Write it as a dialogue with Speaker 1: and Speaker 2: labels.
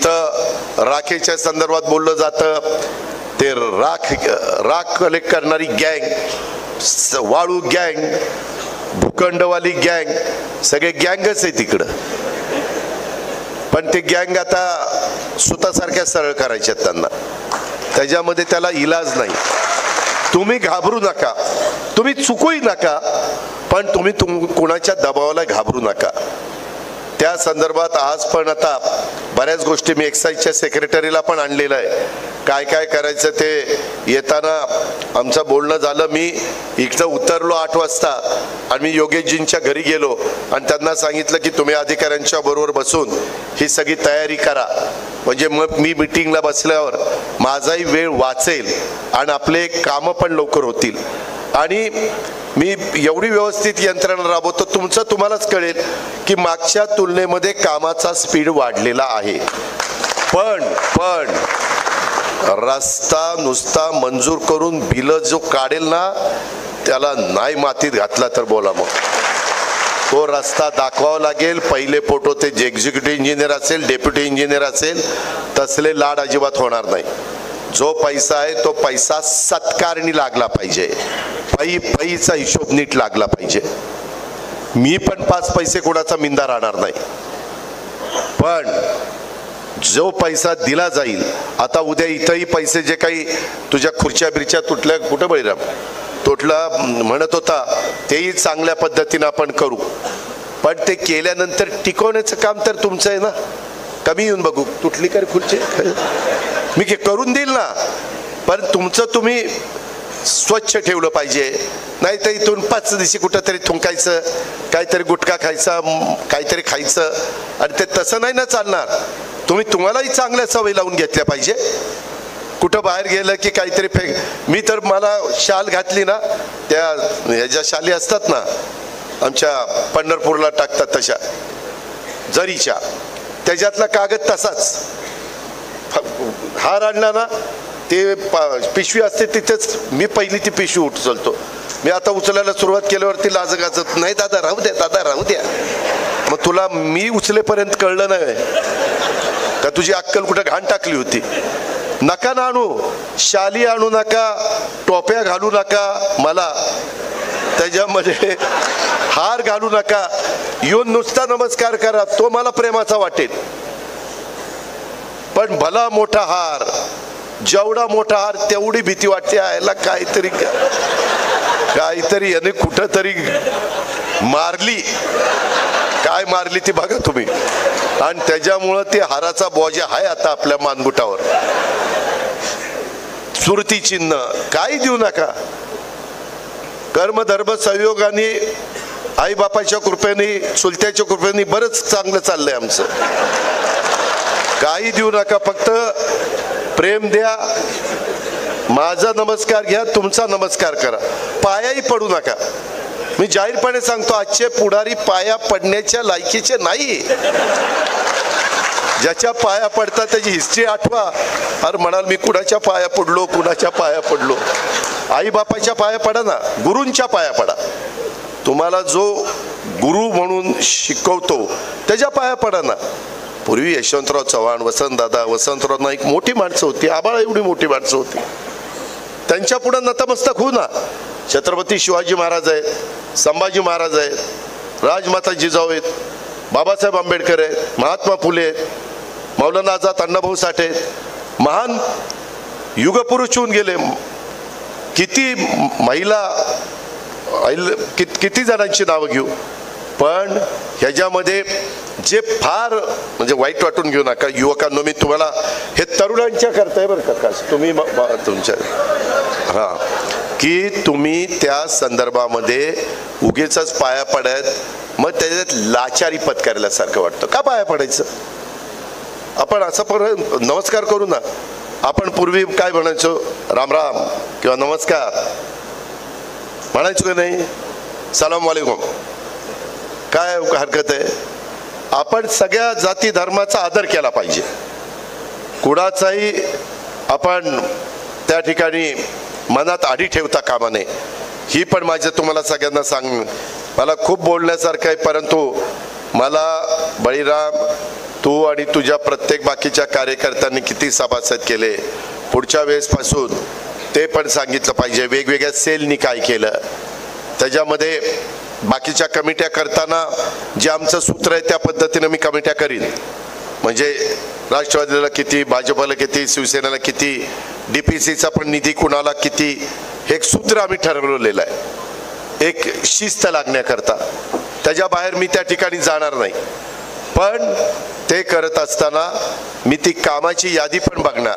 Speaker 1: इथं राखेच्या संदर्भात बोललं जातं, ते राख कलेक्ट करणारी गँग, वाळू गँग, भूखंडवाली गँग, सगळे गँगच आहे तिकडं. पण ते गँग आता स्वतःसारख्या सरळ करायच्यात त्यांना, त्याच्यामध्ये त्याला इलाज नाही. तुम्ही घाबरू नका, तुम्ही चुकूही नका, पण तुम्ही कोणाच्या दबावाला घाबरू नका. त्या संदर्भात आज पण आता बऱ्याच गोष्टी मी एक्साईजच्या सेक्रेटरीला पण आणलेलं आहे, काय काय करायचं ते येताना आमचं बोलणं झालं. मी इथं उतरलो 8 वाजता आणि मी योगेशजींच्या घरी गेलो आणि त्यांना सांगितलं की तुम्ही अधिकाऱ्यांच्या बरोबर बसून ही सगळी तयारी करा, म्हणजे मग मी मीटिंगला बसल्यावर माझाही वेळ वाचेल आणि आपले कामं पण लवकर होतील. आणि मी एवढी व्यवस्थित यंत्रणा राबवतो, तुमचं तुम्हालाच कळेल की मागच्या तुलनेमध्ये कामाचा स्पीड वाढलेला आहे. पण रस्ता नुसता मंजूर करून बिल जो काढेल ना त्याला नाही मातीत घातला तर बोला, मग तो रस्ता दाखवावा लागेल. पहिले फोटो ते जे एक्झिक्युटिव्ह इंजिनियर असेल, डेप्युटी इंजिनियर असेल, तसले लाड अजिबात होणार नाही. जो पैसा आहे तो पैसा सत्कारणी लागला पाहिजे, पैसा हिशोब नीट लागला पाहिजे. मी पण 5 पैसे कोणाचा मिंदा राहणार नाही, पण जो पैसा दिला जाईल, आता उद्या इथंही पैसे जे काही तुझ्या खुर्च्या बिरच्या तुटल्या, कुठं बळीराम तुटला म्हणत होता, तेही चांगल्या पद्धतीने आपण करू. पण ते केल्यानंतर टिकवण्याचं काम तर तुमचं आहे ना. कमी येऊन बघू, तुटली काय खुर्ची, मी करून देईल ना, पण तुमचं तुम्ही स्वच्छ ठेवलं पाहिजे. नाही तर इथून 5 दिवशी कुठंतरी थुंकायचं, काहीतरी गुटखा खायचा, काहीतरी खायचं, आणि ते तसं नाही ना चालणार. तुम्हालाही चांगल्या सवयी लावून घेतल्या पाहिजे. कुठं बाहेर गेलं की काहीतरी मी तर मला शाल घातली ना, त्या ह्याच्या शाली असतात ना आमच्या पंढरपूरला टाकतात तशा जरीच्या, त्याच्यातला कागद तसाच. हार आणला ना ते पिशवी असते तिथेच, मी पहिली ती पिशवी उचलतो. मी आता उचलायला सुरुवात केल्यावरती लाजगाजत, नाही दादा राहू द्या, दादा राहू द्या. मग तुला मी उचलेपर्यंत कळलं नाही का तुझी अक्कल कुठं घाण टाकली होती. नका ना आणू, शाली आणू नका, टोप्या घालू नका, मला त्याच्यामध्ये हार घालू नका. येऊन नुसता नमस्कार करा, तो मला प्रेमाचा वाटेल. पण भला मोठा हार, जेवढा मोठा हार तेवढी भीती वाटते. यायला काहीतरी याने कुठंतरी मारली, काय मारली ती बघा तुम्ही. आणि त्याच्यामुळं ते हाराचा बोजा आहे आता आपल्या मानगुटावर. स्मृती चिन्ह काही देऊ नका. कर्मधर्म संयोगाने, आई बापाच्या कृपेने, चुलत्याच्या कृपेने बरंच चांगलं चाललंय आमचं. काही देऊ नका, फक्त प्रेम द्या. माझा नमस्कार घ्या, तुमचा नमस्कार करा, पायाही पडू नका. मी जाहीरपणे सांगतो, आजचे पुढारी पाया पडण्याच्या लायकीचे नाही. ज्याच्या पाया पडतात त्याची हिस्ट्री आठवा. अरे म्हणाल मी कुणाच्या पाया पडलो, कुणाच्या पाया पडलो. आई बापाच्या पाया पडा ना, गुरूंच्या पाया पडा. तुम्हाला जो गुरु म्हणून शिकवतो त्याच्या पाया पडा ना. पूर्वी यशवंतराव चव्हाण, वसंतराव नाईक मोठी माणसं होती, आबाळा एवढी मोठी माणसं होती, त्यांच्या पुढे नतमस्तक होऊ ना. छत्रपती शिवाजी महाराज आहेत, संभाजी महाराज आहेत, राजमाता जिजाऊ आहेत, बाबासाहेब आंबेडकर आहेत, महात्मा फुले आहेत, मौलाना आझाद अण्णाभाऊ साठे आहेत. महान युगपुरुष होऊन गेले. किती महिला, किती जणांची नावं घेऊ. पण ह्याच्यामध्ये जे फार म्हणजे वाईट वाटून घेऊ नका युवकांनो. मी तुम्हाला हे तरुणांच्या करताय बरं का, तुम्ही तुमच्या हां, की तुम्ही त्या संदर्भामध्ये उगीच पाया पडत, मग त्याच्यात लाचारी पत्करल्यासारखं वाटतं. का पाया पडायचं? आपण असं पण नमस्कार करू ना. आपण पूर्वी काय म्हणायचो, राम राम किंवा नमस्कार म्हणायचो का नाही? सलाम वालेकुम, काय हरकत आहे? आपण सगळ्या जाती धर्माचा आदर केला पाहिजे. कुणाचाही आपण त्या ठिकाणी मनात आडी ठेवता कामा नये. ही पण माझं तुम्हाला सगळ्यांना मला खूप बोलण्यासारखं आहे, परंतु मला बळीराम तू आणि तुझ्या प्रत्येक बाकीच्या कार्यकर्त्यांनी किती सभासद केले, पुढच्या वेळेसपासून ते पण सांगितलं पाहिजे. वेगवेगळ्या सेलनी काय केलं, त्याच्यामध्ये बाकीच्या कमिट्या करताना जे आमचं सूत्र आहे त्या पद्धतीनं मी कमिट्या करीन. म्हणजे राष्ट्रवादीला किती, भाजपला किती, शिवसेनेला किती, DPCचा पण निधी कुणाला किती, हे एक सूत्र आम्ही ठरवलेलं आहे एक शिस्त लागण्याकरता. त्याच्या बाहेर मी त्या ठिकाणी जाणार नाही. पण ते करत असताना मी ती कामाची यादी पण बघणार.